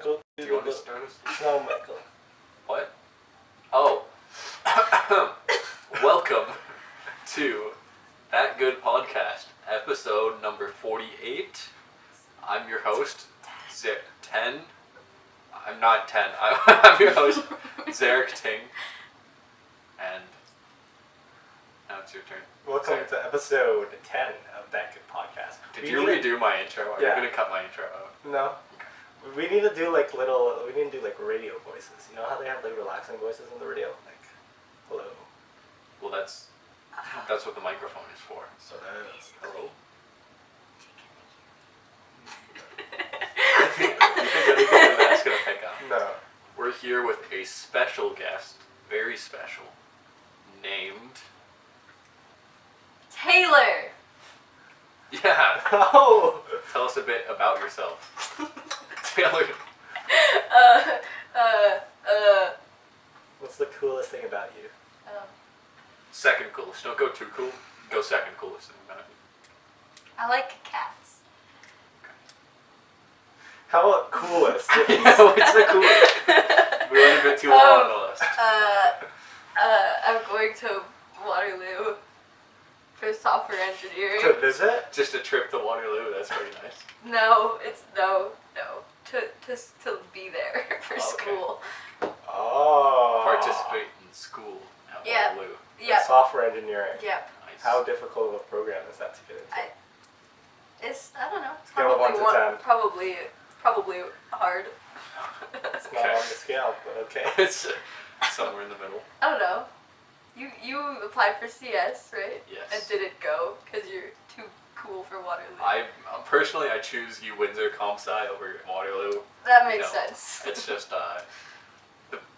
Michael. Do you want to start us? No, Michael. What? Oh. Welcome to That Good Podcast, episode number 48. I'm your host, 10. I'm not 10. I'm your host, Zarek Ting. And now it's your turn. Welcome to episode 10 of That Good Podcast. Did you redo my intro? Are you going to cut my intro out? No. We need to do like radio voices. You know how they have like relaxing voices on the radio? Like, hello. Well, that's what the microphone is for. So hello. You think anything that's going to pick up? No. We're here with a special guest, very special, named... Taylor! Yeah. Oh! Tell us a bit about yourself. Taylor. What's the coolest thing about you? Second coolest. Don't go too cool. Go second coolest thing about you. I like cats. How about coolest? What's the coolest? We went a bit too long on the list. I'm going to Waterloo for software engineering. To visit? Just a trip to Waterloo. That's pretty nice. No. To be there for school. Oh. Participate in school at Waterloo. Yeah. Software engineering. Yep. Nice. How difficult of a program is that to get into? I don't know. It's Scale of 1 to 10. Probably hard. It's not on the scale, but okay. It's somewhere in the middle. I don't know. You applied for CS, right? Yes. And did it go? Because you're too cool for Waterloo. Personally, I choose U-Windsor Comp Sci over Waterloo. That makes sense. It's just,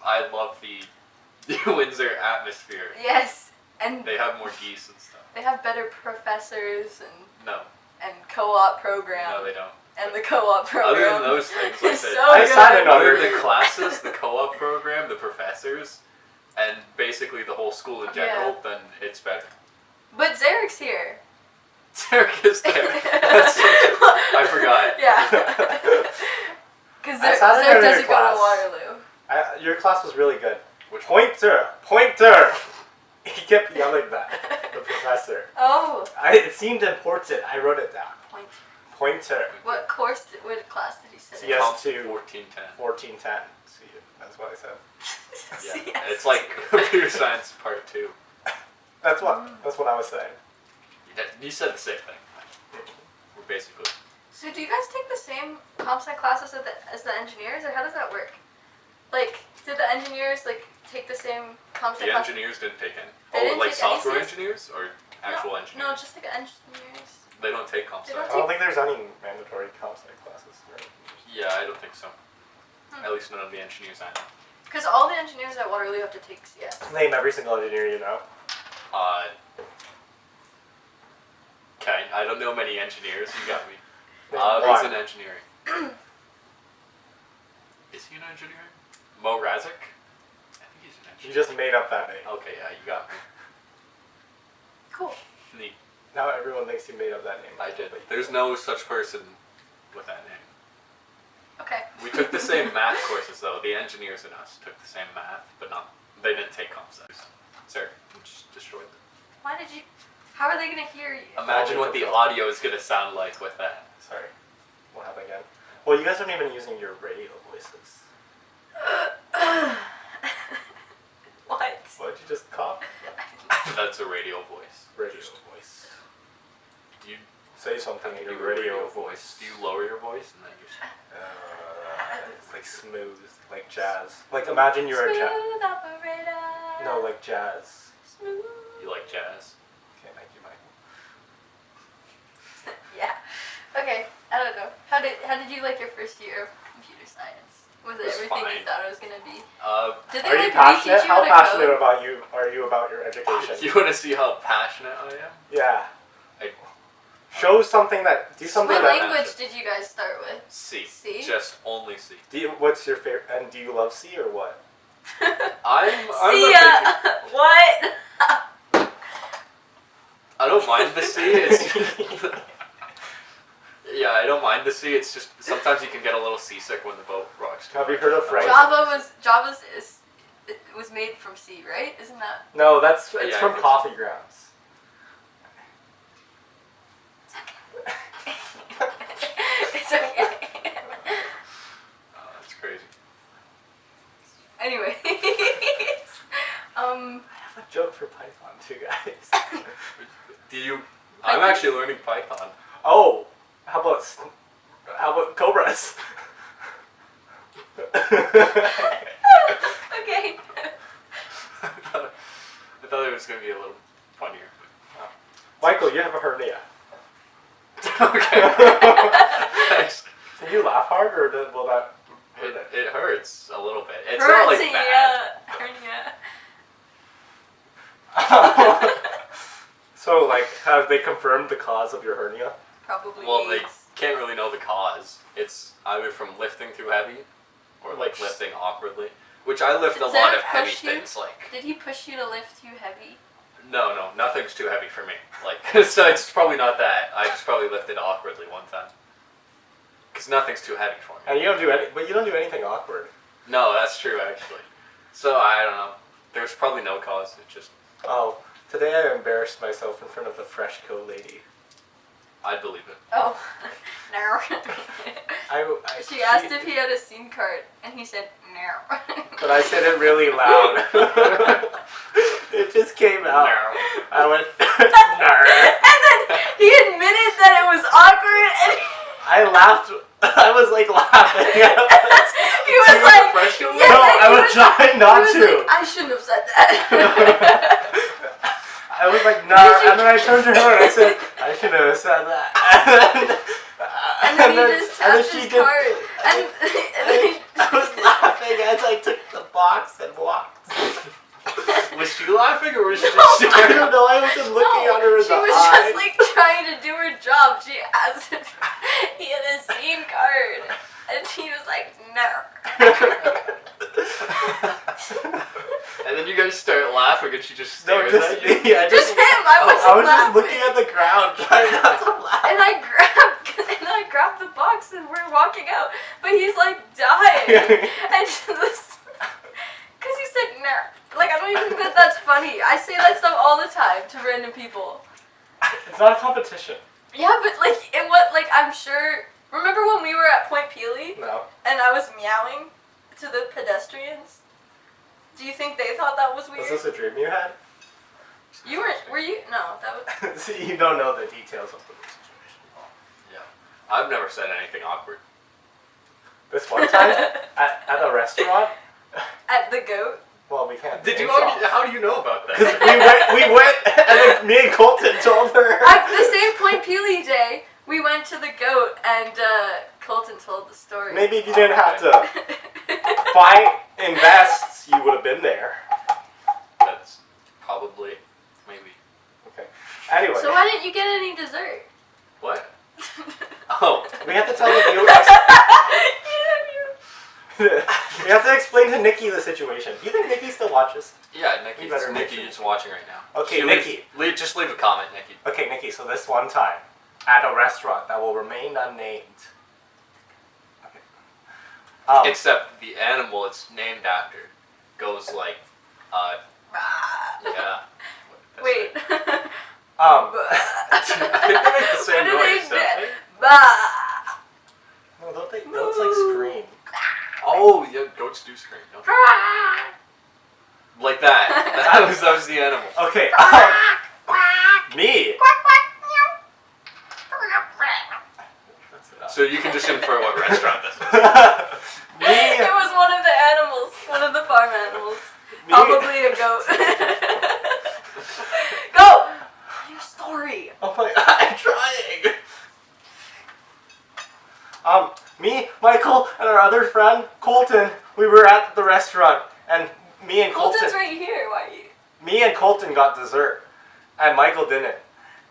I love the U-Windsor atmosphere. Yes, and They have more geese and stuff. they have better professors No. and co-op program. No, they don't. And the co-op program. Other than those things, like is the, so I good. signed another- the classes, the co-op program, the professors, and basically the whole school in general, then it's better. But Zarek's here. Zarek is there. I forgot. Yeah. Because I signed Zarek another doesn't go class. to Waterloo. Your class was really good. Which one? Pointer! He kept yelling that, the professor. Oh. It seemed important. I wrote it down. Pointer. What class did he sit in? CS Comp 2. 1410. 1410. See, that's what I said. Yeah, CS. it's like computer science part 2. That's what I was saying. You said the same thing. We're basically. So do you guys take the same comp sci classes as the engineers, or how does that work? Like, did the engineers take the same comp sci The classes? engineers didn't take any. They didn't Like take any software CS? engineers or actual engineers? No, just like engineers. They don't take comp They sci. don't I don't think there's any mandatory comp sci classes. Right? Yeah, I don't think so. At least none of the engineers I know. Because all the engineers at Waterloo have to take CS. Name every single engineer you know. Okay, I don't know many engineers. You got me. Name Who's one. in engineering? Is he in engineering? Mo Razik? I think he's an You engineer. just made up that name. Okay, yeah, you got me. Cool. Neat. Now everyone thinks you made up that name. I did. There's no such person with that name. Okay. We took the same math courses though. The engineers and us took the same math, but they didn't take comp sci. Sir, you just destroyed them. Why did you? How are they gonna hear you? Imagine what the audio is gonna sound like with that. Sorry. What happened again? Well, you guys aren't even using your radio voices. What? Why'd you just cough? That's a radio voice. Radio voice. Do you Say something in do your a radio voice. Do you lower your voice and then you? It's like smooth, like jazz. Like imagine you're a jazz. Smooth operator. No, like jazz. Smooth. You like jazz? Okay, thank you, Michael. Yeah. Okay. I don't know. How did you like your first year of computer science? Was it It's everything fine. you thought it was gonna be? Did Are you they passionate? reteach you How how to passionate code? about you are you about your education? You want to see how passionate I am? Yeah. I Show something that. Do something What that. language did you guys start with? C. C? Just only C. What's your favorite? And do you love C or what? I'm See a ya. big, What? I don't mind the C. Yeah, I don't mind the sea. It's just sometimes you can get a little seasick when the boat rocks. Have you heard of Frank? It was made from sea, right? Isn't that? No, it's Yeah, from I guess. coffee grounds. It's okay. That's crazy. Anyway. I have a joke for Python too, guys. Do you? I'm actually learning Python. Oh, how about cobras? Okay. I thought it was gonna be a little funnier. Michael, you have a hernia. Okay. Thanks. Can you laugh hard, or will that hurt it? It hurts a little bit. It's not like bad. Hernia. So, like, have they confirmed the cause of your hernia? Probably Well, they AIDS. can't really know the cause. It's either from lifting too heavy, or like lifting awkwardly. Which I lift Did a lot Zarek of heavy push you? things. Like Did he push you to lift too heavy? no, nothing's too heavy for me. Like so, it's probably not that. I just probably lifted awkwardly one time. Because nothing's too heavy for me. And you don't do anything awkward. No, that's true actually. So I don't know. There's probably no cause. It's just Oh, today I embarrassed myself in front of the Fresh Co lady. I believe it. Oh, no. She asked if he had a SIM card, and he said no. But I said it really loud. It just came out. I went, "Nar." And then he admitted that it was awkward, and I laughed. I was like laughing. he was you like, Fresh Co yes, No, and I he was trying not he was to. Like, I shouldn't have said that. I was like, nah, and then I turned to her and I said, I shouldn't have said that. And then he just tapped his card. And then I was laughing as I took the box and walked. Was she laughing or was she No, just I staring? don't know, I wasn't looking at her in she the was eye. just like trying to do her job. She asked if he had a SIM card, and he was like, no. And then you guys start laughing and she just No, stares just at you. me. I Just him. I wasn't I was just laughing. looking at the ground trying not to laugh. And I grabbed the box and we're walking out, but he's like dying. And just because he said no. Like I don't even think that that's funny. I say that stuff all the time to random people. It's not a competition. Yeah, but like it was like I'm sure. Remember when we were at Point Peely No. and I was meowing to the pedestrians? Do you think they thought that was weird? Was this a dream you had? You weren't. Were you? No, that was. See, you don't know the details of the situation. Yeah. I've never said anything awkward. This one time at a restaurant. At the goat. Well, we can't. Did you name already, drop. how do you know about Because that? we went, and then me and Colton told her. At the same Point Peely day, we went to the goat and Colton told the story. Maybe if you didn't have to buy vests, you would have been there. That's probably, maybe. Okay. Anyway, So why didn't you get any dessert? What? Oh. we have to tell the viewers. We have to explain to Nikki the situation. Do you think Nikki still watches? Yeah, You better make Nikki sure. is watching right now. Okay, She Nikki. just leave a comment, Nikki. Okay, Nikki. So this one time, at a restaurant that will remain unnamed. Okay. Except the animal it's named after goes like, yeah. Wait. I think they make the same What do they noise, don't they? No, don't they? That's like scream. Oh, yeah, goats do scream, don't they? Like that. That was the animal. Okay. Me. That's enough. So you can just infer what restaurant this is. It Me. was one of the animals, one of the farm animals. Me. Probably a goat. Go! Your story. Oh my! I'm trying. Me, Michael, and our other friend Colton, we were at the restaurant, and me and Colton. Colton's right here. Why are you? Me and Colton got dessert, and Michael didn't.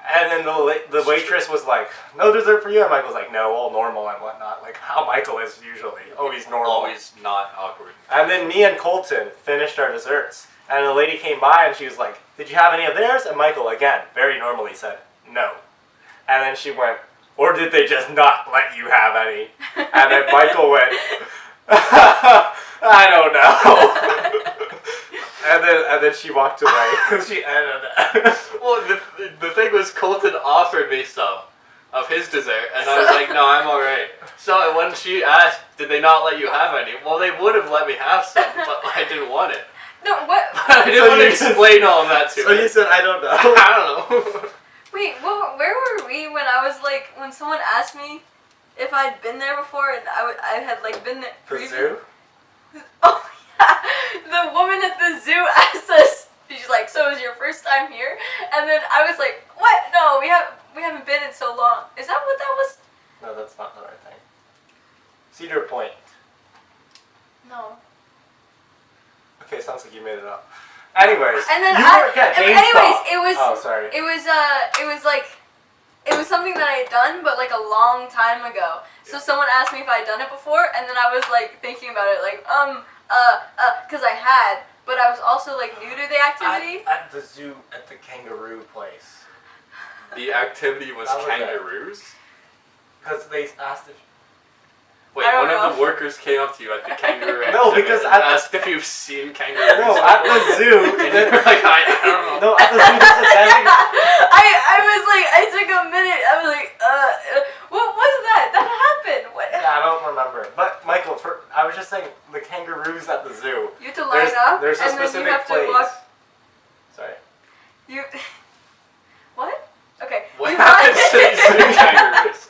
And then the waitress was like, "No dessert for you." And Michael's like, "No, all normal and whatnot." Like how Michael is usually, always normal. Always not awkward. And then me and Colton finished our desserts, and the lady came by and she was like, "Did you have any of theirs?" And Michael again, very normally said, "No." And then she went, Or did they just not let you have any? And then Michael went, I don't know. And then she walked away. I don't know. Well, the thing was, Colton offered me some of his dessert, and I was like, no, I'm alright. So when she asked, did they not let you have any? Well, they would have let me have some, but I didn't want it. No, what? I didn't want to explain all of that to So her. you said, I don't know. I don't know. Wait, where were we when I was like, when someone asked me if I'd been there before and I had like been there? The zoo? Oh yeah, the woman at the zoo asked us. She's like, "So is your first time here?" And then I was like, "What? No, we haven't been in so long." Is that what that was? No, that's not the right thing. Cedar Point. No. Okay, sounds like you made it up. Anyways, And then you work at GameStop. anyways, it was. Oh, sorry. It was like, it was something that I had done, but like a long time ago. So someone asked me if I had done it before, and then I was like thinking about it, like because I had, but I was also like new to the activity. At the zoo, at the kangaroo place. The activity was That was it. kangaroos? Because they asked if... Wait, I don't one of know. the workers came up to you at the kangaroo No, exhibit because and at the- asked if you've seen kangaroos. No, at the zoo. And you were like, I don't know. No, at the zoo there's a designated... I was like, I took a minute. I was like, what was that? That happened. What? Yeah, I don't remember. But, Michael, I was just saying, the kangaroos at the zoo. You have to line up, There's a and then you specific have to place. walk. Sorry. You. What? Okay. What you happens to these zoo kangaroos?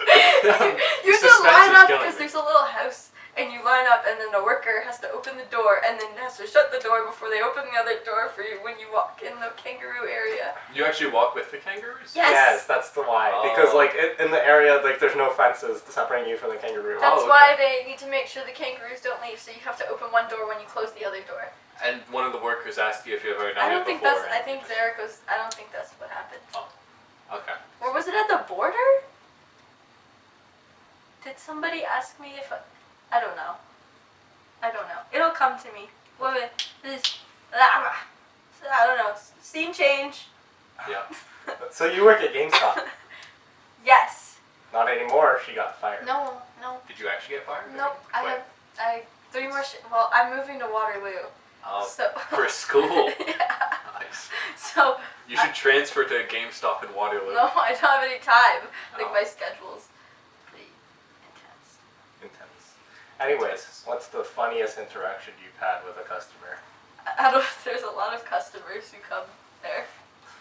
You have to Suspense line is up killing because me. there's a little house, and you line up, and then the worker has to open the door, and then has to shut the door before they open the other door for you when you walk in the kangaroo area. You actually walk with the kangaroos? Yes. Yes, that's the why. Oh. Because, like, in the area, like, there's no fences separating you from the kangaroo. That's okay. why they need to make sure the kangaroos don't leave, so you have to open one door when you close the other door. And one of the workers asked you if you've ever done I don't it think before. that's. I think Zarek was. I don't think that's what happened. Okay. Or was it at the border? Did somebody ask me if I don't know. I don't know. It'll come to me. What this? I don't know. Scene change. Yeah. So you work at GameStop. Yes. Not anymore. She got fired. No. Did you actually get fired? Nope. Wait. I 3 more. Well, I'm moving to Waterloo. Oh, So. for school. Yeah. Nice. So. You should transfer to GameStop in Waterloo. No, I don't have any time. Like Oh. my schedule's pretty intense. Intense. Anyways, what's the funniest interaction you've had with a customer? I don't. There's a lot of customers who come there.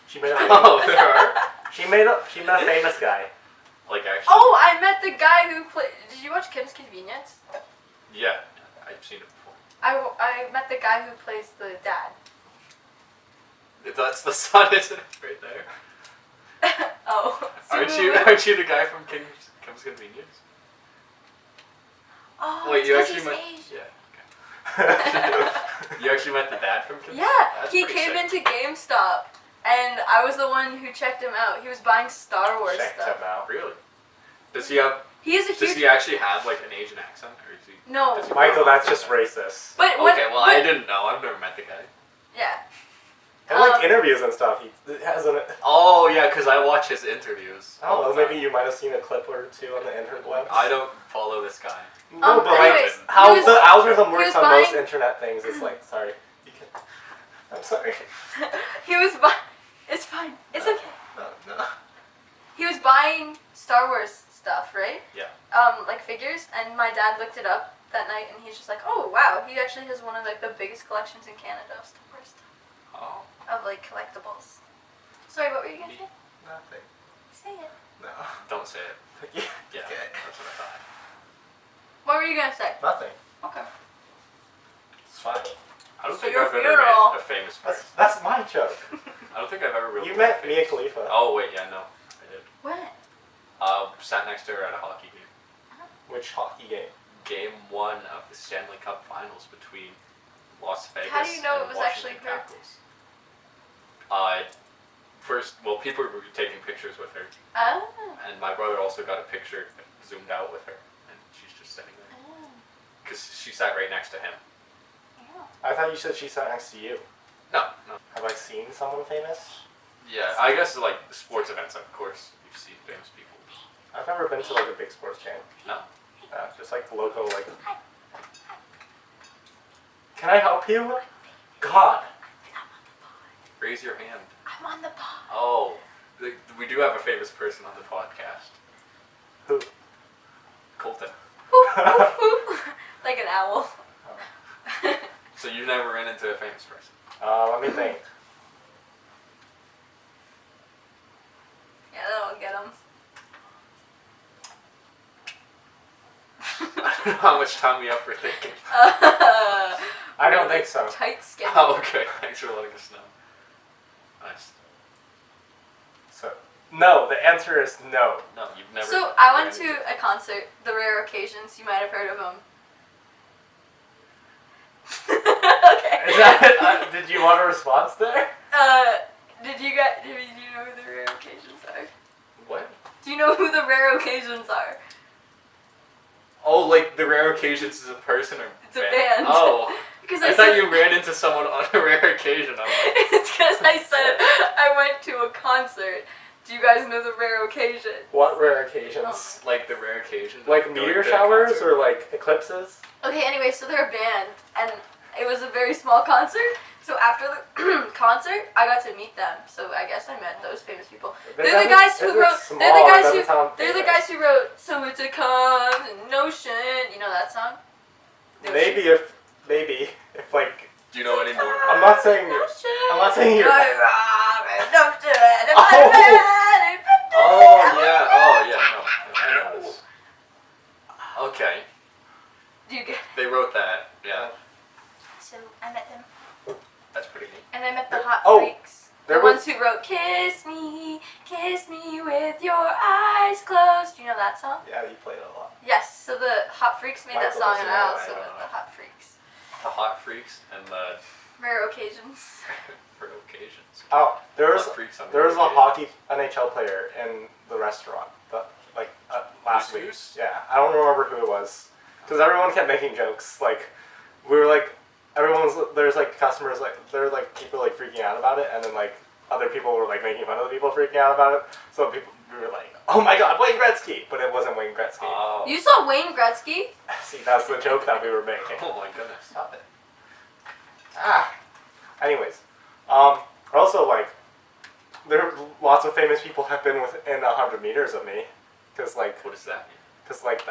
She made a Oh, there are? she met a famous guy. Like, actually? Oh, I met the guy who played. Did you watch Kim's Convenience? Yeah, I've seen it before. I met the guy who plays the dad. That's the son, isn't it? Right there. Oh. Aren't you the guy from Kim's Convenience? Oh, Wait, it's you 'cause actually he's met? Asian. Yeah. You actually met the dad from Kim's? Yeah, That's he pretty came sick. into GameStop, and I was the one who checked him out. He was buying Star Wars Checked stuff. him out. Really? Does he have? He is a Does huge. he actually have like an Asian accent, or is he? No, does he Michael, put on that's just accent? racist. but what? Okay, well, but, I didn't know. I've never met the guy. Yeah. And like interviews and stuff, he has an. Oh yeah, because I watch his interviews. I don't all know, the time. maybe you might have seen a clip or two on the interwebs. I don't follow this guy. No, but like anyways, how he was- the algorithm he works was on most buying- internet things is like, sorry, you can. I'm sorry. He was buying. It's fine. It's okay. No. He was buying Star Wars stuff, right? Yeah. Like figures, and my dad looked it up that night, and he's just like, "Oh wow, he actually has one of like the biggest collections in Canada of Star Wars stuff, Oh. of like collectibles." Sorry, what were you gonna say? Nothing. Say it. No. Don't say it. Yeah. Yeah, Okay. that's what I thought. What were you gonna say? Nothing. Okay. It's fine. I don't So think your I've ever funeral. met a famous person. That's my joke. I don't think I've ever really You met met a Mia famous- Khalifa. Oh wait, yeah, no, I did. When? Sat next to her at a hockey game. Which hockey game? Game 1 of the Stanley Cup Finals between Las Vegas How do you know and it was Washington actually her? Capitals. First, well, people were taking pictures with her, Oh. and my brother also got a picture zoomed out with her, and she's just sitting there Oh. because she sat right next to him. Yeah. I thought you said she sat next to you. No. Have I seen someone famous? Yeah, I guess like sports events, of course, you see famous people. I've never been to like a big sports game. No? Just like the local like. Can I help you? God. Raise your hand. I'm on the pod. Oh, we do have a famous person on the podcast. Who? Colton. Like an owl. So you never ran into a famous person? Let me think. Yeah, that'll get him. I don't know how much time we have for thinking. I don't think so. Tight schedule. Oh, okay. Thanks for letting us know. Nice. So no, the answer is no. No, you've never. So I ran went to into- a concert, The Rare Occasions. You might have heard of them. Okay. Is that, did you want a response there? Did you know who The Rare Occasions are? What? Do you know who The Rare Occasions are? Oh, like the Rare Occasions is a person or It's a band. Oh, Because I thought you ran into someone on a rare occasion. I'm like, It's because I said I went to a concert. Do you guys know The Rare Occasion? What rare occasions? like the rare occasion. of Like going meteor to a showers concert. or like eclipses? Okay, anyway, so they're a band, and it was a very small concert. So after the concert, I got to meet them. So I guess I met those famous people. They're the guys who wrote. They're the guys who. They're the guys who wrote. So it's a constant notion. You know that song? Maybe if like Do you know any more? I'm not saying you're. Oh yeah. Oh yeah. No, I know this. Okay, Do you get? they wrote that. Yeah, So I met them, that's pretty neat. and I met the Hot Oh, Freaks. The there was- ones who wrote "Kiss Me with Your Eyes Closed." Do you know that song? Yeah, you played it a lot. Yes. So the Hot Freaks made that Michael song, doesn't and I know, also I don't met know. the Hot Freaks. The Hot Freaks and the Rare Occasions. for occasions. Oh, there was Hot Freaks on there was a rare hockey NHL player in the restaurant, last Goose week. Goose? Yeah, I don't remember who it was, because everyone kept making jokes. Like, we were like, there's like customers like there's like people like freaking out about it, and then like other people were like making fun of the people freaking out about it. So we were like, oh my god, Wayne Gretzky, but it wasn't Wayne Gretzky. Oh. You saw Wayne Gretzky? See, that's the joke that we were making. Oh my goodness. Stop it. Anyways, also like, there lots of famous people have been within 100 meters of me, because like What does that mean?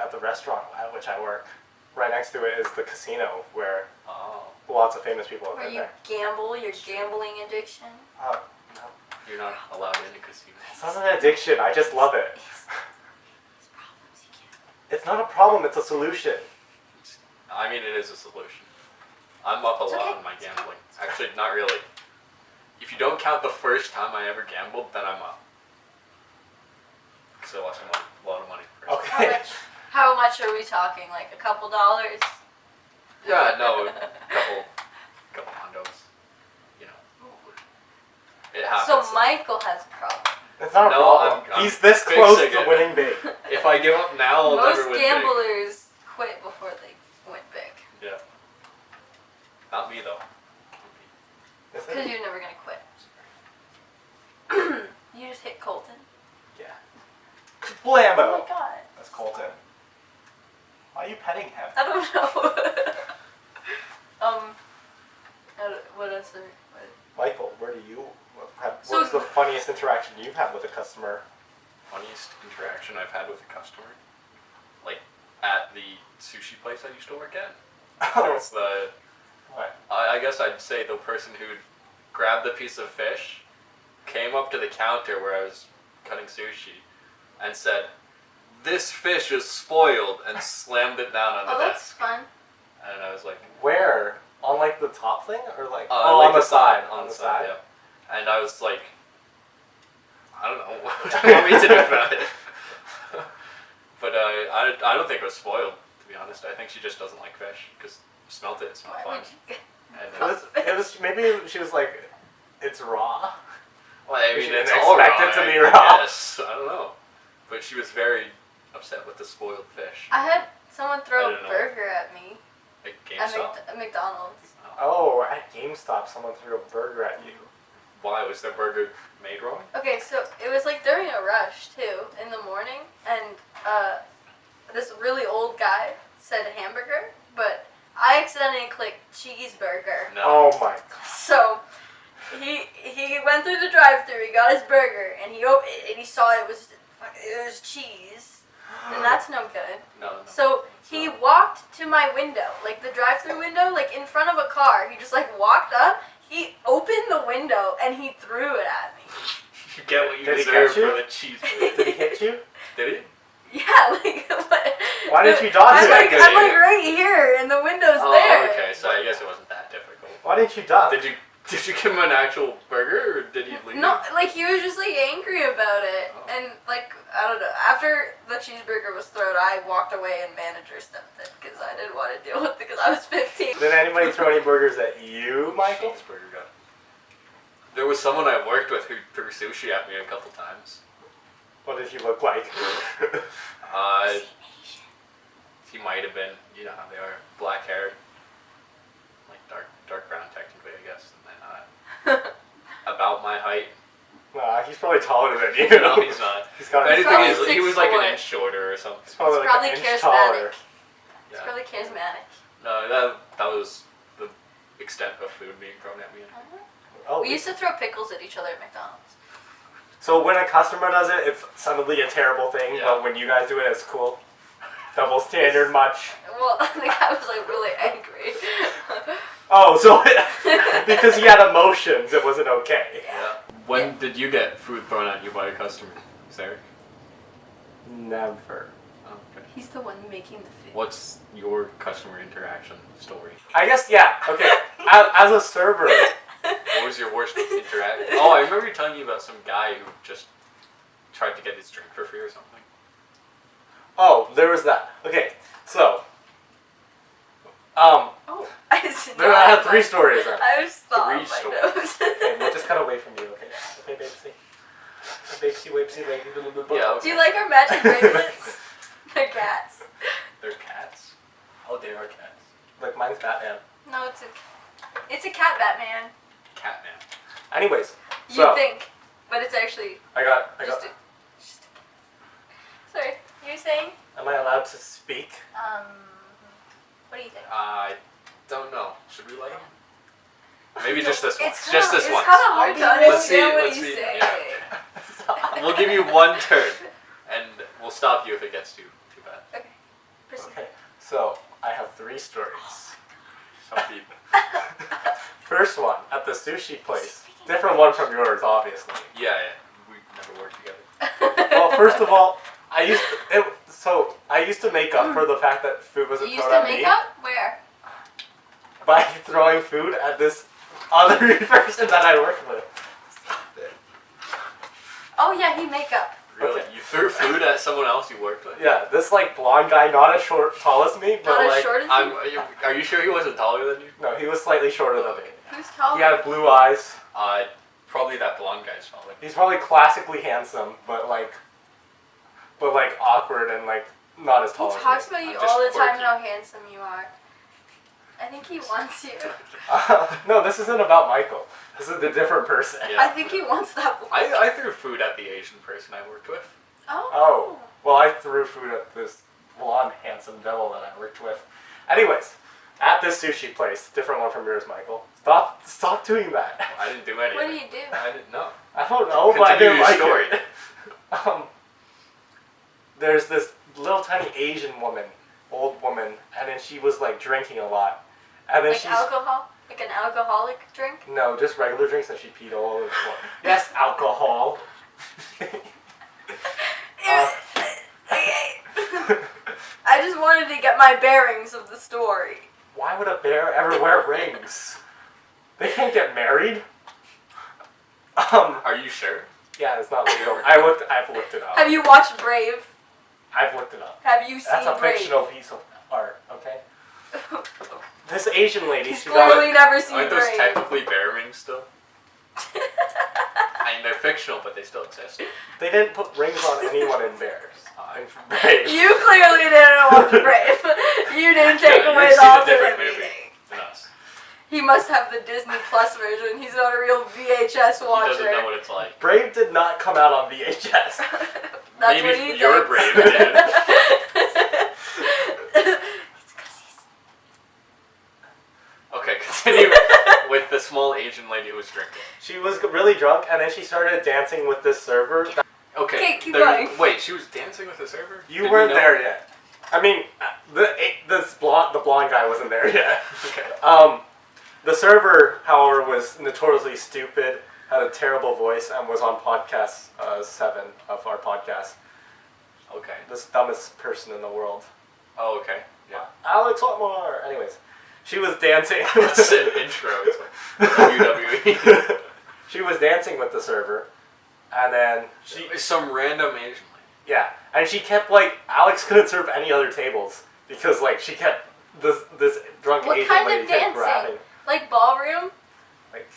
at the restaurant at which I work, right next to it is the casino where Oh, lots of famous people have Where been you there. gamble, your gambling addiction? No, you're not allowed into casinos. it's not an addiction. I just love it. These problems you can't. It's not a problem. It's a solution. I mean, it is a solution. I'm up a It's lot okay. on my gambling. Actually, not really. If you don't count the first time I ever gambled, then I'm up. Because I lost a lot of money. First. Okay. How much are we talking? Like a couple dollars? Yeah, no, a couple hondos. You know, it happens. So Michael has a problem. It's not a No, problem. I'm He's this close fixing to it. winning big. If I give up now, I'll Most never win big. gamblers quit before they win big. Yeah. Not me though. Is Because it? you're never gonna quit. You just hit Colton. Yeah. Oh Blammo. my god. That's Colton. Why are you petting him? I don't know. What else? Michael, where do you have? So- What's the funniest interaction you've had with a customer? Funniest interaction I've had with a customer, like at the sushi place I used to work at. There was the, What? I guess I'd say the person who grabbed the piece of fish, came up to the counter where I was cutting sushi, and said, "This fish is spoiled," and slammed it down on the Oh, that's desk. fun. And I was like, Where? On like the top thing or like? like on the side. on the side, yeah. And I was like, I don't know what do you want me to do about it. But I don't think it was spoiled, to be honest. I think she just doesn't like fish because smelt it. It's not Why fun. would you get And, It was maybe she was like, it's raw. well, I You mean, didn't it's all expect raw, it to be I raw. guess. I don't know. But she was very upset with the spoiled fish. I had someone I throw a don't know. burger at me Like at GameStop. McDonald's. Oh, at GameStop, someone threw a burger at you. Why was their burger made wrong? Okay, so it was like during a rush too, in the morning, and this really old guy said hamburger, but I accidentally clicked cheeseburger. No. Oh my god. So he went through the drive-thru, he got his burger, and he opened it, and he saw it was cheese, and that's no good. No. So he walked to my window, like the drive-thru window, like in front of a car. He just like walked up, he opened the window, and he threw it at me. You get what you Did he deserve catch you? for the cheeseburger. Did he hit you? Did he? Yeah, like what? Why didn't you dodge I'm it? like, Good I'm like aim. right here, and the window's Oh, there. okay. So I guess it wasn't that difficult. Why didn't you dodge? Did you give him an actual burger, or did he leave? No, like he was just like angry about it, Oh. and like I don't know. After the cheeseburger was thrown, I walked away, and manager stepped in because I didn't want to deal with it because I was 15. Did anybody throw any burgers at you, Michael? Cheeseburger guy. There was someone I worked with who threw sushi at me a couple times. What did he look like? He might have been, you know how they are, black haired, like dark brown technically, I guess, and then about my height. Nah, he's probably taller than you. No, he's not. He's got If a, anything, he was like 6'4". an inch shorter or something. he's probably He's like probably an inch charismatic. taller. It's Yeah. really charismatic. No, that was the extent of food being thrown at me. Oh, We used to throw pickles at each other at McDonald's. so when a customer does it, it's suddenly a terrible thing, Yeah. but when you guys do it, it's cool. Double standard much. Well, the guy was like really angry. Oh, so because he had emotions, it wasn't okay. Yeah. When did you get food thrown at you by a customer, Zarek? Never. Oh, okay. He's the one making the food. What's your customer interaction story? I guess, yeah, okay. As a server, What was your worst interaction? Oh, I remember you telling me about some guy who just tried to get his drink for free or something. oh, there was that. Okay, so, Oh, I just I have 3 stories then. I just thought Three my stories. nose. Okay, we'll just cut away from you, okay? Okay, babesy. Babesy, wapesy, lady, Yeah, Do you like our magic bracelets? They're cats. There's cats. Oh, they are cats. Like, mine's Batman. No, it's a cat Batman. Catman. Anyways, You so, think, but it's actually I got, just a. Sorry, you were saying? am I allowed to speak? What do you think? I don't know. Should we like? Maybe just this once. It's Just kinda- this once. It's kind of hard to Let's see- understand what let's you see, say. yeah. We'll give you one turn, and we'll stop you if it gets too bad. Okay, proceed. Okay, so, I have 3 stories. Some people. First one, at the sushi place. Different one from yours, obviously. Yeah. We never worked together. Well, first of all, I used to make up for the fact that food You wasn't used thrown to at make me up? Where? by throwing food at this other person that I worked with. Stop it. Oh yeah, he make up. Really? Okay. You threw food at someone else you worked with? Yeah, this like blonde guy, not as tall as me, but Not as like short as you? Are you sure he wasn't taller than you? no, he was slightly shorter than me. Who's taller? He had blue eyes. Probably that blonde guy's taller. He's probably classically handsome, but like awkward and like not as He tall as talks me. about you I'm just all the time quirky. how handsome you are. I think he wants you. No, this isn't about Michael. This is a different person. Yeah. I think he wants that one. I threw food at the Asian person I worked with. Oh. Well, I threw food at this blonde, handsome devil that I worked with. Anyways, at this sushi place, different one from yours, Michael. Stop doing that. I didn't do anything. What do you do? I didn't know. I don't know, but I Continue didn't your like story. it. There's this little tiny Asian woman, old woman, and then she was like drinking a lot, and then Like alcohol? Like an alcoholic drink? no, just regular drinks, and she peed all over the floor. Yes, alcohol. I just wanted to get my bearings of the story. Why would a bear ever wear rings? They can't get married. Are you sure? Yeah, it's not legal. I've looked it up. Have you watched Brave? I've looked it up. Have you seen That's a Brave? fictional piece of art, okay? This Asian lady, He's she got clearly never seen Aren't those Brave. technically bear rings still? I mean, they're fictional, but they still exist. they didn't put rings on anyone in bears. In Brave. You clearly didn't watch Brave. You didn't take Yeah, away you've the seen a ultimate different movie meaning. than us. He must have the Disney Plus version. He's not a real VHS watcher. He doesn't know what it's like. Brave did not come out on VHS. That's Maybe what he your thinks. Brave did. It's 'cause he's... Okay, continue with the small Asian lady who was drinking. She was really drunk, and then she started dancing with this server. Okay, Keep going. Wait, she was dancing with the server? You Did weren't we know? there yet. I mean, the blonde guy wasn't there yet. Okay. The server, however, was notoriously stupid, had a terrible voice, and was on podcast 7 of our podcast. Okay. The dumbest person in the world. Oh, okay. Yeah. Alex Whitmore. Anyways, she was dancing. That's an intro. It's like WWE. She was dancing with the server, and then she Some random Asian lady. yeah, and she kept like Alex couldn't serve any other tables because like she kept this drunk What Asian kind lady of kept dancing? grabbing. Like ballroom? Like,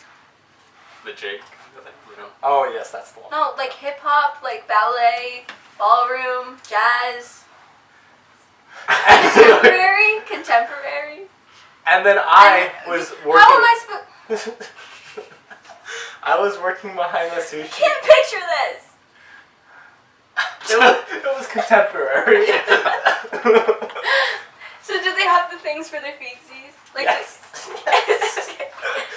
The Jake kind of thing, you know? oh yes, that's the one. No, like hip hop, like ballet, ballroom, jazz. Contemporary. And then I was working. How am I supposed? I was working behind the sushi. Can't picture this. It was contemporary. So do they have the things for their feetsies? Like Yes.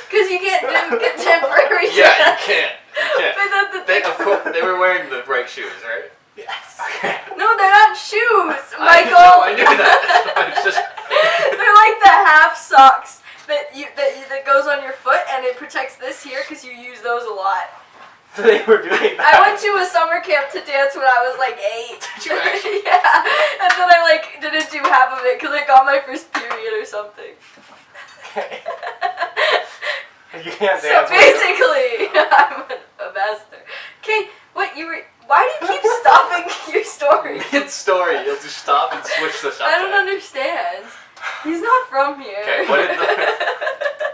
Because you can't do contemporary. Yeah, you jazz. can't. You can't. But that's the thing. Of course, they were wearing the right shoes, right? Yes. No, they're not shoes, I Michael. know, I knew that. I was just... They're like the half socks that goes on your foot, and it protects this here because you use those a lot. They were doing that. I went to a summer camp to dance when I was like 8. Did you actually? Yeah, and then I like didn't do half of it because I got my first period or something. Okay. You can't So dance. basically, I'm a master. Okay, what you were? Why do you keep stopping your story? Mid-story, you'll just stop and switch the subject. I don't understand. He's not from here. Okay, what did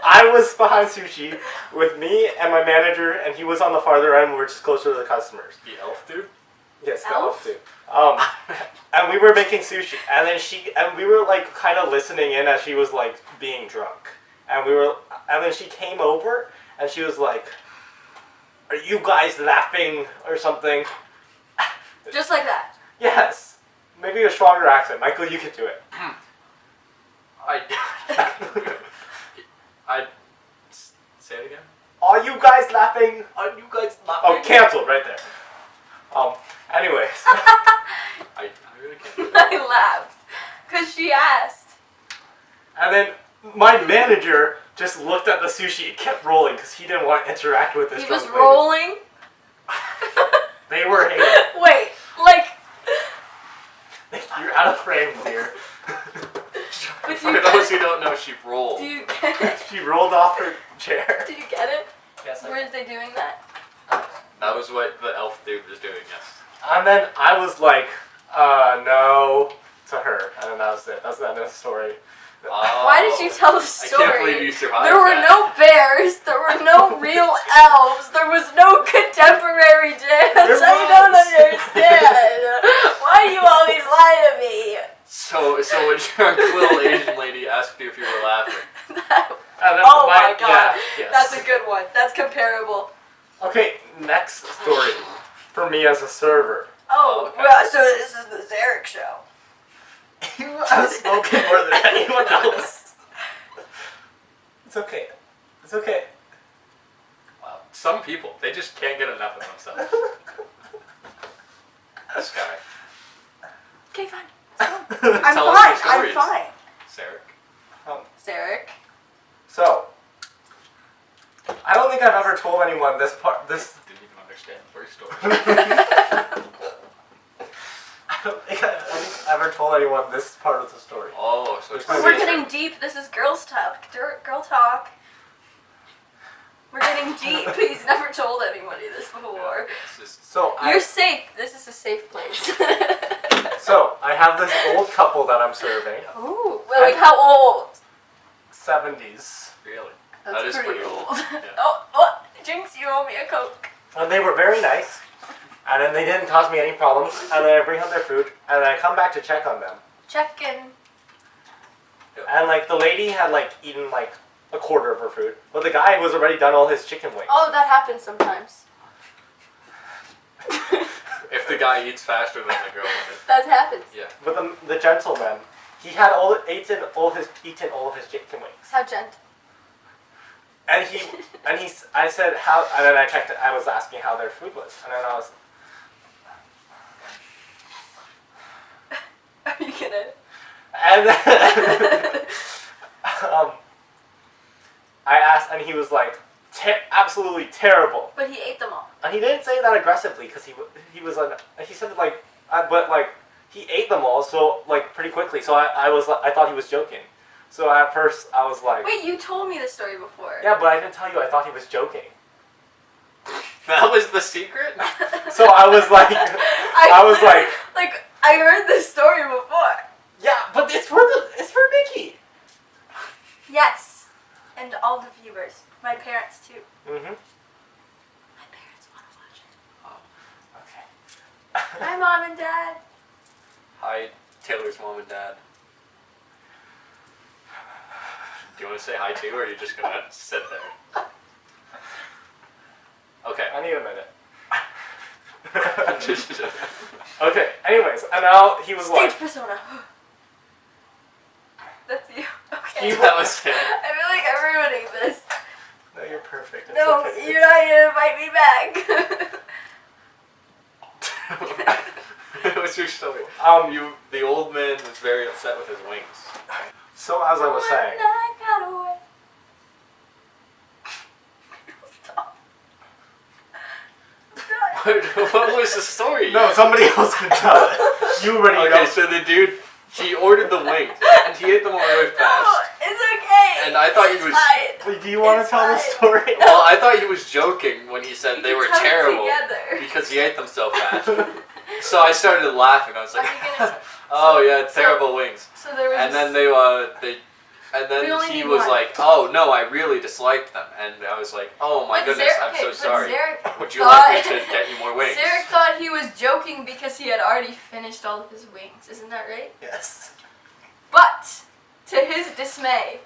I was behind sushi with me and my manager, and he was on the farther end, which is closer to the customers. The elf dude? Yes, the Elf? elf too. And we were making sushi, and then we were like kind of listening in as she was like being drunk, and then she came over, and she was like, "Are you guys laughing or something?" Just like that. Yes, maybe a stronger accent. Michael, you could do it. I say it again. Are you guys laughing? Are you guys laughing? Oh, canceled right there. Anyways. I really can't. Do that. I laughed because she asked. And then my manager just looked at the sushi and kept rolling because he didn't want to interact with this He drunk was lady. rolling. They were hating. Wait, like. You're out of frame, dear. But For those who don't know, she rolled. Do you get it? She rolled off her chair. Do you get it? Yes, I Where is they doing that? That was what the elf dude was doing, yes. And then I was like, no, to her. And then that was it. That's the end of the story. Why did you tell the I story? can't believe you survived There were that. no bears. There were no real elves. There was no contemporary dance. There I don't was. understand. Why do you always lie to me? So when your little Asian lady asked you if you were laughing. And then Oh my god. yeah, yes. That's a good one. That's comparable. Okay, next story. For me as a server. Oh, okay. well, so this is the Zarek show. I've spoken more than anyone else. It's okay. It's okay. Wow. Some people, they just can't get enough of themselves. This guy. Okay, fine. Tell I'm us fine. your I'm stories. fine. Zarek. Zarek. So, I don't think I've ever told anyone this part. This Didn't even understand the first story. I don't think I've ever told anyone this part of the story. Oh, so it's We're We're secret. getting deep. This is girls talk. Girl talk. We're getting deep. He's never told anybody this before. It's just, So You're safe. This is a safe place. So I have this old couple that I'm serving. Ooh. Well, like how old? 70s. really. That's That is pretty old. Yeah. Oh, Jinx, you owe me a Coke. And they were very nice. And then they didn't cause me any problems. And then I bring out their food. And then I come back to check on them. Check in. And like the lady had like eaten like a quarter of her food. But the guy was already done all his chicken wings. Oh, that happens sometimes. If the guy eats faster than the girl, That happens. yeah. But the gentleman, he had eaten all of his chicken wings. How gentle. And I said how, and then I checked it. I was asking how their food was, and then I was. Are you gonna? And then, I asked, and he was like, absolutely terrible. But he ate them all. And he didn't say that aggressively, because he was like, he said like, but like he ate them all so like pretty quickly. So I thought he was joking. So at first I was like, Wait, you told me the story before. yeah, but I didn't tell you. I thought he was joking. That was the secret? So I was like, I was like, I heard this story before. yeah, but it's for Mickey. Yes, and all the viewers, my parents too. Mhm. My parents want to watch it. Oh. Okay. Hi, Mom and Dad. Hi, Taylor's mom and dad. Do you want to say hi too, or are you just gonna sit there? Okay. I need a minute. Okay. Anyways, and now he was Stage like, persona. That's you. Okay. He- That was it. I feel like I'm ruining this. no, you're perfect. It's No, okay. you're not gonna invite me back. What's your story? The old man was very upset with his wings. So as I was saying, I got away. Stop. What was the story? no, somebody else can tell it. You already Okay, know. so the dude, he ordered the wings, and he ate them all really No, fast. it's okay. And I thought he It's was- fine. Wait, do you want to It's tell the fine. story? No. Well, I thought he was joking when he said We they can were tell it terrible together. because he ate them so fast. So I started laughing. I was like, Are you gonna- "Oh yeah, so- terrible wings." So there was. And then this- and then We only he need was one. like, "Oh no, I really disliked them," and I was like, "Oh my But goodness, Zarek- I'm so but sorry. Zarek Would you like me thought- to get you more wings?" Zarek thought he was joking because he had already finished all of his wings. Isn't that right? Yes. But to his dismay,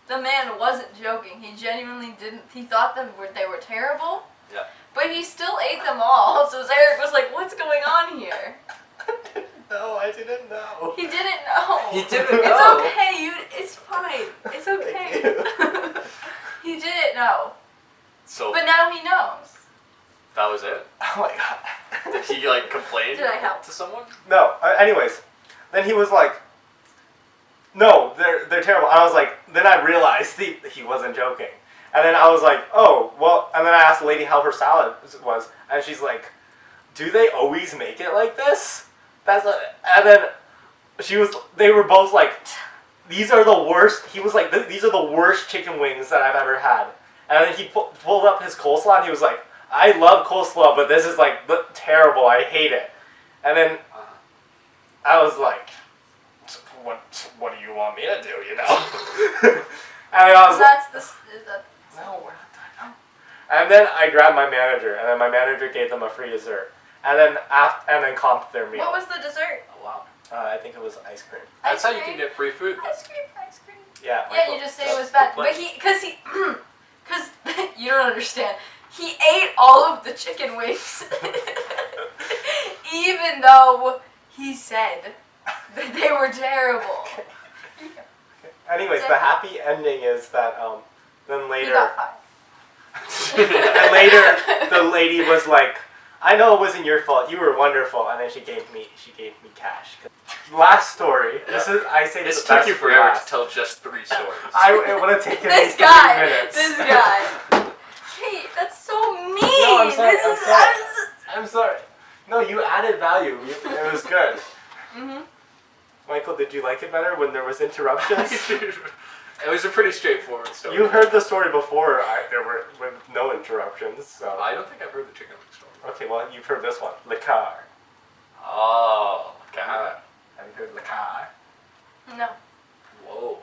the man wasn't joking. He genuinely didn't. He thought they were terrible. Yeah. But he still ate them all. So Zarek was like, "What's going on here?" No, I didn't know. He didn't know. He didn't It's know. okay. It's fine. It's okay. He didn't know. So But now he knows. that was it. Oh my god. Did he like complain Did I help? to someone? No. Anyways, then he was like, "No, they're terrible." And I was like, then I realized he wasn't joking. And then I was like, "Oh, well." And then I asked the lady how her salad was, and she's like, "Do they always make it like this?" And then they were both like, "These are the worst." He was like, "These are the worst chicken wings that I've ever had." And then he pulled up his coleslaw, and he was like, "I love coleslaw, but this is like terrible. I hate it." And then I was like, what do you want me to do, you know? And I was like, no, we're not done. And then I grabbed my manager, and then my manager gave them a free dessert. And then comped their meal. What was the dessert? Oh, wow. I think it was ice cream. That's how you Ice can cream? get free food. Ice cream. Yeah. Yeah, you just say it was that's bad. the But because you don't understand. He ate all of the chicken wings, even though he said that they were terrible. Anyways, the happy ending is that then He later, got five. and later the lady was like, "I know it wasn't your fault. You were wonderful." And then she gave me cash. Last story. This is This the took best you for forever to last. tell just 3 stories. It would have taken This me 3 guy. minutes. This guy. Hey, that's so mean. No, I'm sorry. This I'm is- sorry. I'm sorry. No, you added value. It was good. Mhm. Michael, did you like it better when there was interruptions? It was a pretty straightforward story. You heard the story before. There were with no interruptions. So I don't think I've heard the chicken wing story. okay, well you've heard this one. Licar. Oh, God. Have you heard Licar? No. Whoa.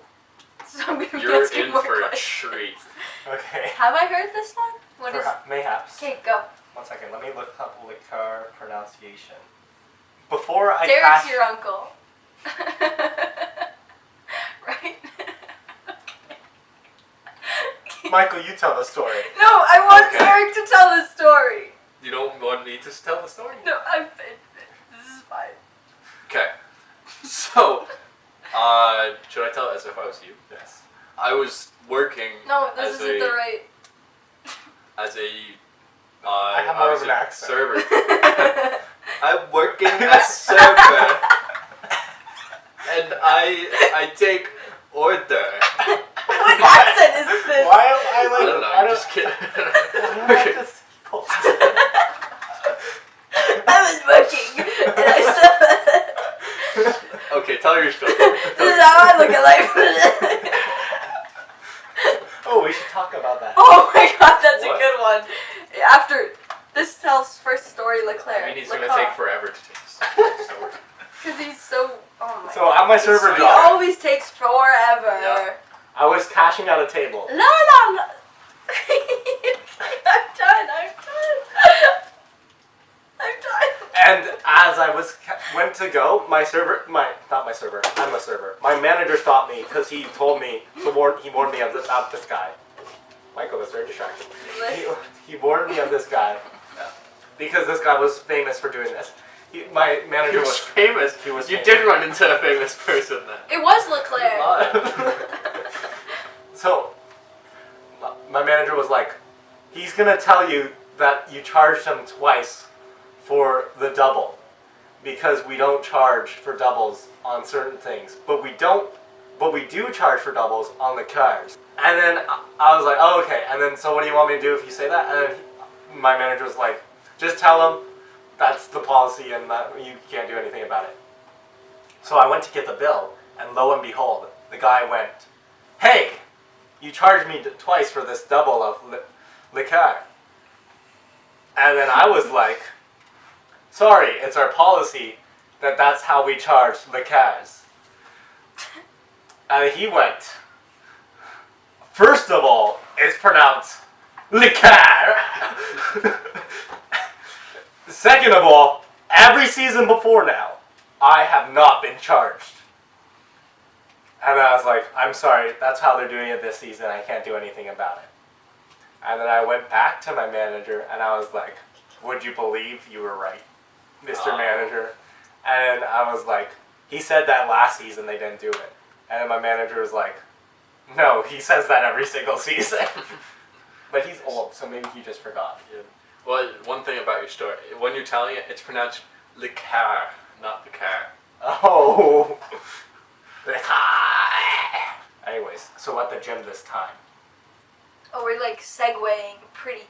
So I'm gonna be You're asking in more for a questions. treat. Okay. Have I heard this one? What is? Mayhaps. Okay, go. 1 second. Let me look up Licar pronunciation. Before I Derek's cast. your uncle. Right? Michael, you tell the story. No, I want Okay. Zarek to tell the story. You don't want me to tell the story? No, this is fine. Okay. So, should I tell it as if I was you? Yes. I was working No, this as isn't a the right. as a I have more was of an a accent. server. I'm working as server, and I take order. What accent is this? Why am I I like? don't know. I I'm don't- just kidding. why am I Okay. just- I was working, and I said, Okay, tell your story. "This is how I look at life." Oh, we should talk about that. Oh my god, that's What? a good one. After this tells first story Leclerc. I mean, he's gonna take forever to take this story. Because he's so. Oh my. So at my server He He job, always takes forever. Yeah. I was cashing out a table. No, no, no. I'm done. And as I went to go, not my server, I'm a server. My manager stopped me because he told me he warned me of about this guy. Michael was very distracted. He warned me of this guy because this guy was famous for doing this. My He manager was was. famous. He was You famous. did run into a famous person then. It was Leclerc. So, my manager was like, he's gonna tell you that you charged him twice for the double because we don't charge for doubles on certain things, but we do charge for doubles on the cars. And then I was like, oh, okay. And then, so what do you want me to do if you say that? And then my manager was like, just tell him that's the policy and that you can't do anything about it. So I went to get the bill, and lo and behold, the guy went, hey, you charged me twice for this double of liqueur. And then I was like, sorry, it's our policy that that's how we charge liqueurs. And he went, first of all, it's pronounced liqueur. Second of all, every season before now, I have not been charged. And I was like, I'm sorry, that's how they're doing it this season. I can't do anything about it. And then I went back to my manager and I was like, would you believe you were right, Mr. Manager? And I was like, he said that last season they didn't do it. And then my manager was like, no, he says that every single season. But he's old, so maybe he just forgot. Yeah. Well, one thing about your story, when you're telling it, it's pronounced liqueur, not liqueur. Oh. Anyways, so at the gym this time. Oh, we're like segueing pretty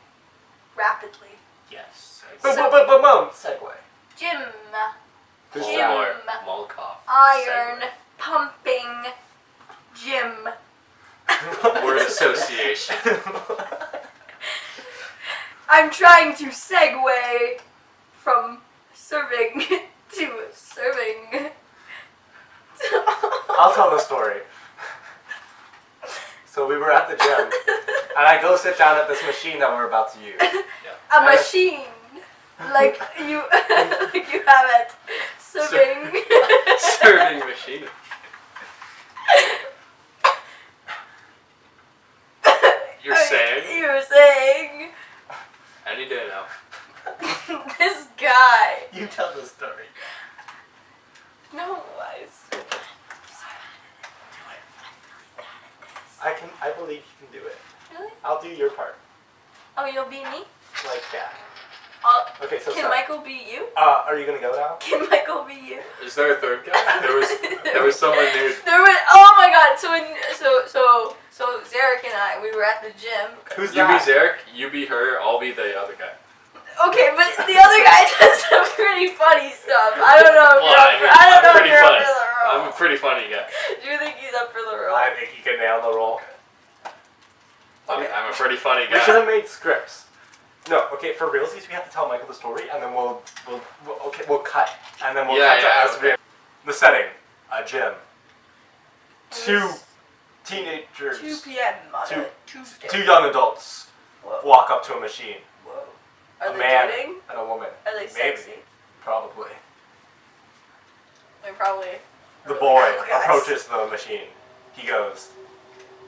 rapidly. Yes. So- Boom. Segue. Gym, Who's Gym. that? Molkov. iron, Segue. pumping, gym. Word association. I'm trying to segue from serving to serving. I'll tell the story. So we were at the gym, and I go sit down at this machine that we're about to use. A machine, like you, like you have it. Serving. Serving machine. You're saying? You were saying. Any day now. This guy. You tell the story. No, I believe you can do it. Really? I'll do your part. Oh, you'll be me? Like that. Can Okay, sorry. Michael be you? Are you gonna go now? Can Michael be you? Is there a third guy? There was someone new. There was. Oh my God! So Zarek and I, we were at the gym. Who's You that? be Zarek, you be her, I'll be the other guy. Okay, but the other guy does some pretty funny stuff. I don't know if Well, you're up for, I mean, I don't I'm know if pretty you're funny. up for the role. I'm a pretty funny guy. Do you think he's up for the role? I think you can nail the role. I'm a pretty funny We should guy. have made scripts. No, okay, for realsies, we have to tell Michael the story, and then we'll cut, and then we'll Yeah, cut to yeah, us. okay. The setting, a gym. Two Yes. teenagers, 2 p.m. on Two- a Tuesday. two young adults Whoa. walk up to a machine. Whoa. Are A they man dating? and a woman. Are they Maybe. sexy? Probably. They're probably. The really boy cool guys. approaches the machine. He goes,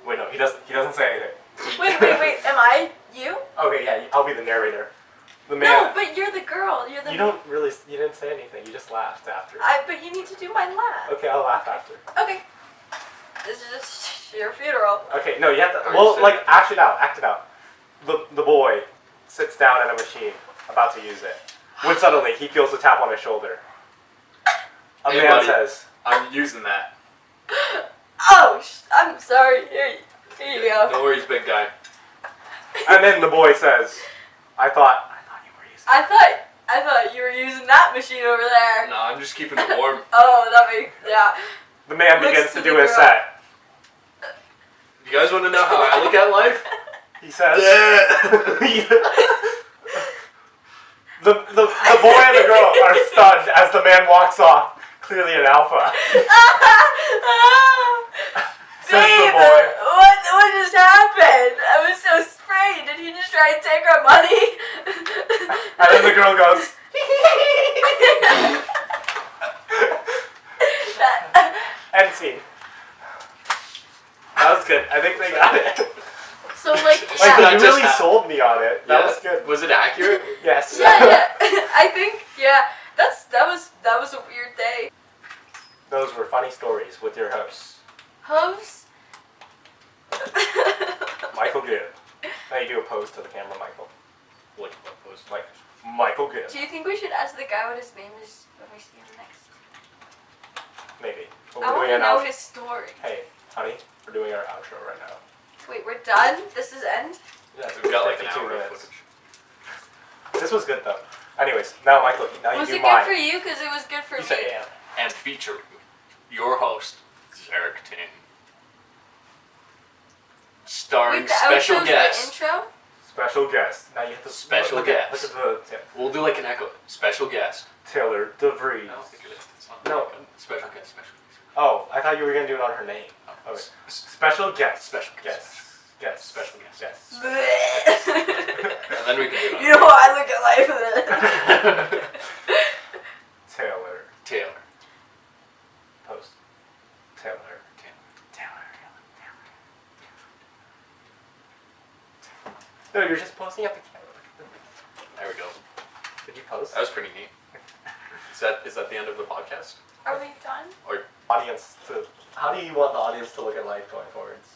wait, no, he doesn't say anything. Wait. Am I you? Okay, yeah, I'll be the narrator. The man. No, but you're the girl. You're the. You didn't say anything. You just laughed after. But you need to do my laugh. Okay, I'll laugh after. Okay. This is just your funeral. Okay, no, you have to. Are Well, you like, act it out. The boy sits down at a machine, about to use it. When suddenly he feels a tap on his shoulder. A Hey, man buddy. says, I'm using that. Oh, I'm sorry. Here you go. No worries, big guy. and then the boy says, I thought you were using. I thought you were using that machine over there. No, I'm just keeping it warm. Oh, yeah. The man Looks begins to to the do his girl. set. You guys want to know how I look at life? He says, the boy and the girl are stunned as the man walks off. Clearly an alpha. Says the Babe, boy. what just happened? I was so afraid. Did he just try and take our money? And then the girl goes, end scene. That was good. I think they got it. So like, Like, yeah. That you just really happened. sold me on it. That Yeah. was good. Was it accurate? Yes. Yeah. I think that was a weird day. Those were funny stories with your hosts, Hooves. Michael Gibb. Now you do a pose to the camera, Michael. What was Like, Michael Gibb. Do you think we should ask the guy what his name is when we see him next? Maybe. But I we're want doing to an know outro. his story. Hey, honey, we're doing our outro right now. Wait, we're done? This is end? Yeah, We've got like an 52 hour of minutes. footage. This was good though. Anyways, now Michael, now Was you it do good mine. for you? Because it was good for You me. say yeah. And featuring your host, Zarek and starring Wait, the special outro's guest. the intro? Special guest. Now you have to Special look guest. Look at the We'll do like an echo. Special guest. Taylor DeVries. I don't think it is. It's not No. Special guest. Special guest. Oh, I thought you were gonna do it on her name. Oh, Okay. Special guest. Special guest. Guest. Special guest. Guest. And then we can do it on You know how I look at life then. Taylor. Taylor. Post. Taylor. No, you're just posting at the camera. There we go. Did you post? That was pretty neat. Is that the end of the podcast? Are we done? Or Audience to. How do you want the audience to look at life going forwards?